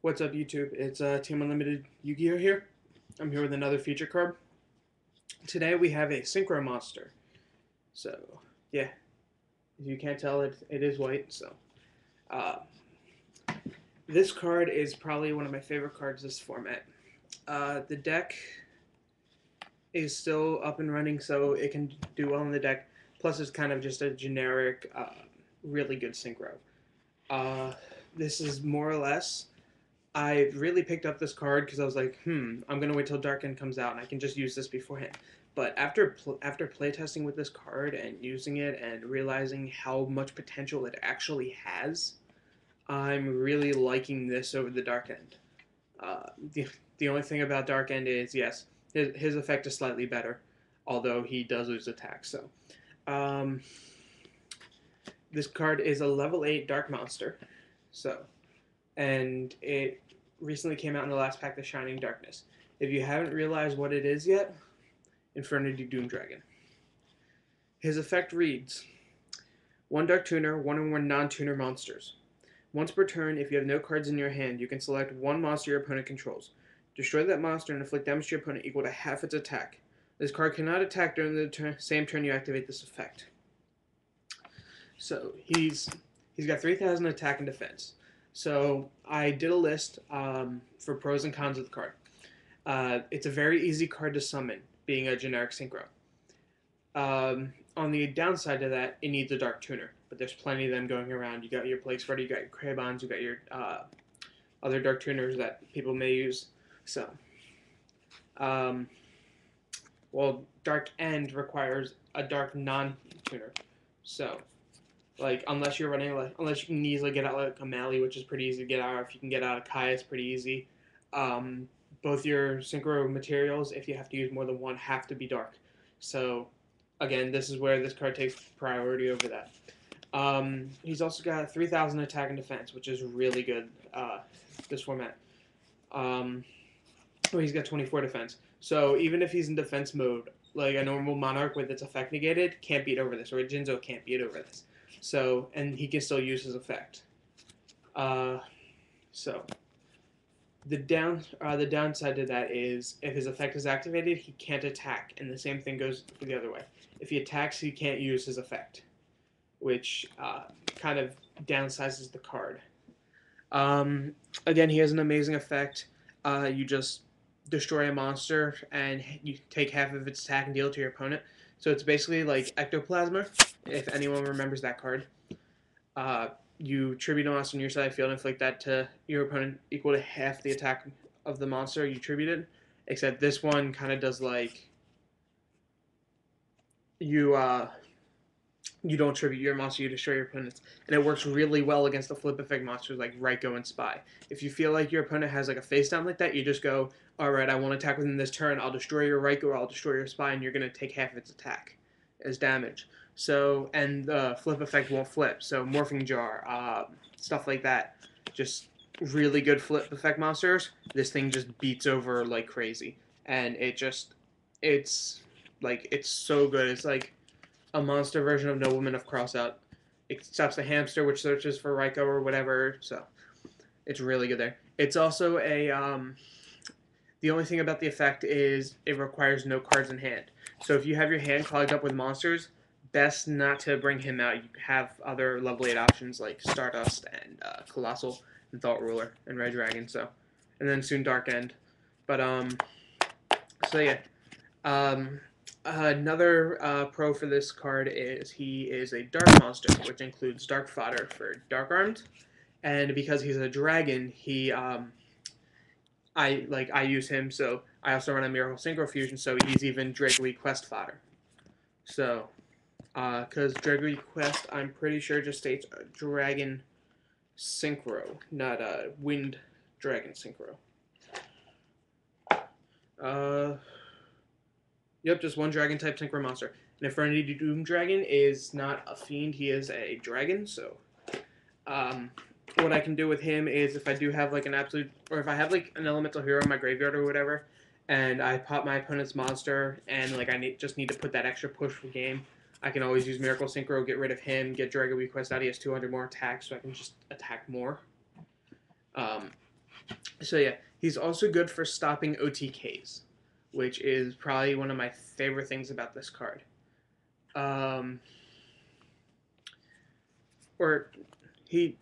What's up, YouTube? It's Team Unlimited Yu-Gi-Oh here. I'm here with another feature card. Today we have a Synchro Monster. So, yeah, if you can't tell, it is white. So, uh, this card is probably one of my favorite cards this format. The deck is still up and running, so it can do well in the deck. Plus, it's kind of just a generic, really good Synchro. Uh, this is more or less I really picked up this card because I was like, I'm gonna wait till Dark End comes out and I can just use this beforehand. But after playtesting with this card and using it and realizing how much potential it actually has, I'm really liking this over the Dark End. Uh, the the only thing about Dark End is yes, his effect is slightly better, although he does lose attack. So, um, this card is a level 8 Dark Monster. So, and it recently came out in the last pack, The Shining Darkness. If you haven't realized what it is yet, Infernity Doom Dragon. His effect reads: one Dark Tuner, one or more non-tuner monsters. Once per turn, if you have no cards in your hand, you can select one monster your opponent controls. Destroy that monster and inflict damage to your opponent equal to half its attack. This card cannot attack during the same turn you activate this effect. So he's got 3,000 attack and defense. So I did a list for pros and cons of the card. It's a very easy card to summon, being a generic synchro. On the downside of that, it needs a Dark Tuner, but there's plenty of them going around. You got your Plague Spreader, you got your Crabons, you got your other Dark Tuners that people may use. So, um, well, Dark End requires a Dark non-tuner. So, like, unless you're running, like, unless you can easily get out like a Mally, which is pretty easy to get out. If you can get out a Kai, it's pretty easy. Both your synchro materials, if you have to use more than one, have to be dark. So, again, this is where this card takes priority over that. He's also got 3,000 attack and defense, which is really good. This format. He's got 24 defense. So even if he's in defense mode, like a normal Monarch with its effect negated, can't beat over this, or a Jinzo can't beat over this. So, and he can still use his effect. So the downside to that is if his effect is activated, he can't attack, and the same thing goes the other way. If he attacks, he can't use his effect, which kind of downsizes the card. Again, he has an amazing effect. You just destroy a monster and you take half of its attack and deal it to your opponent. So it's basically like Ectoplasma, if anyone remembers that card. You tribute a monster on your side of the field and inflict that to your opponent equal to half the attack of the monster you tributed. Except this one kind of does like you don't tribute your monster, you destroy your opponent's. And it works really well against the flip effect monsters like Raiko and Spy. If you feel like your opponent has like a face down like that, you just go, alright, I won't attack within this turn, I'll destroy your Raiko or I'll destroy your Spy, and you're going to take half its attack as damage. So, and the flip effect won't flip. So, Morphing Jar, stuff like that. Just really good flip effect monsters. This thing just beats over like crazy. And it's it's so good. It's like a monster version of Nobleman of Crossout. It stops the hamster, which searches for Raiko or whatever. So it's really good there. It's also a the only thing about the effect is it requires no cards in hand. So if you have your hand clogged up with monsters, best not to bring him out. You have other level 8 options like Stardust and Colossal and Thought Ruler and Red Dragon. So, and then soon Dark End. But so yeah. Another pro for this card is he is a dark monster, which includes dark fodder for dark armed, and because he's a dragon, I use him. So I also run a Miracle Synchro Fusion, so he's even Drago Quest fodder. So, because Drago Quest, I'm pretty sure just states Dragon Synchro, not Wind Dragon Synchro. Yep, just one dragon type synchro monster. And Infernity Doom Dragon is not a fiend, he is a dragon, so what I can do with him is if I do have like an absolute, or if I have like an elemental hero in my graveyard or whatever, and I pop my opponent's monster and like just need to put that extra push for game, I can always use Miracle Synchro, get rid of him, get Drago Request out, he has 200 more attacks, so I can just attack more. So yeah, he's also good for stopping OTKs, which is probably one of my favorite things about this card. Um, or he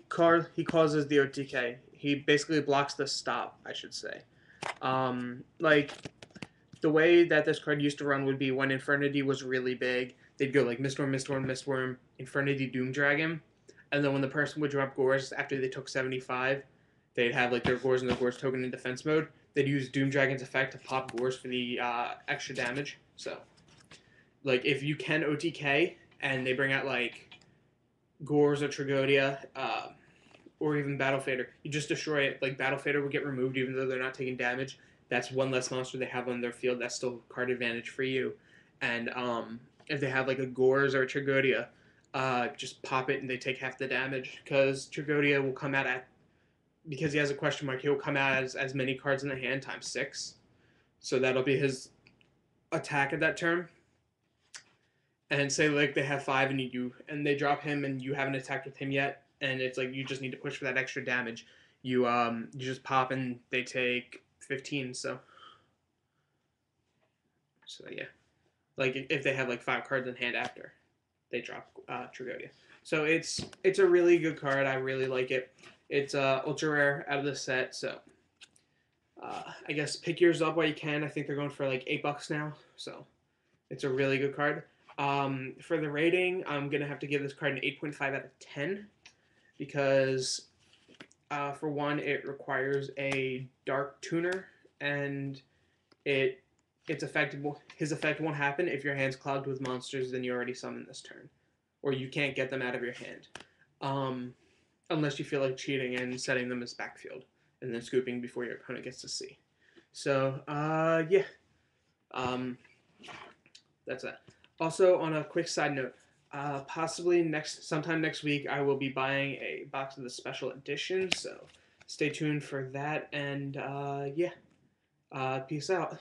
causes the OTK. He basically blocks the stop, I should say. Like the way that this card used to run would be when Infernity was really big, they'd go like Mistworm, Mistworm, Mistworm, Infernity, Doom Dragon, and then when the person would drop Gores after they took 75, they'd have like their Gores and their Gores token in defense mode. They'd use Doom Dragon's effect to pop Gores for the extra damage. So, like if you can OTK and they bring out like Gores or Tragodia, or even Battle Fader, you just destroy it. Like Battle Fader would get removed even though they're not taking damage. That's one less monster they have on their field. That's still card advantage for you. And if they have like a Gores or a Tragodia, just pop it and they take half the damage because Tragodia will come out at, because he has a question mark, he'll come out as many cards in the hand times 6. So that'll be his attack at that turn. And say like they have 5 and they drop him and you haven't attacked with him yet, and it's like you just need to push for that extra damage. You just pop and they take 15. So yeah, like if they have like 5 cards in hand after they drop Tragodia. So it's a really good card. I really like it. It's ultra rare out of the set. So I guess pick yours up while you can. I think they're going for like $8 now. So it's a really good card. For the rating, I'm going to have to give this card an 8.5 out of 10 because, for one, it requires a dark tuner, and his effect won't happen if your hand's clogged with monsters then you already summoned this turn, or you can't get them out of your hand, unless you feel like cheating and setting them as backfield and then scooping before your opponent gets to see. So, yeah. That's that. Also, on a quick side note, possibly sometime next week, I will be buying a box of the special edition, so stay tuned for that, and yeah, peace out.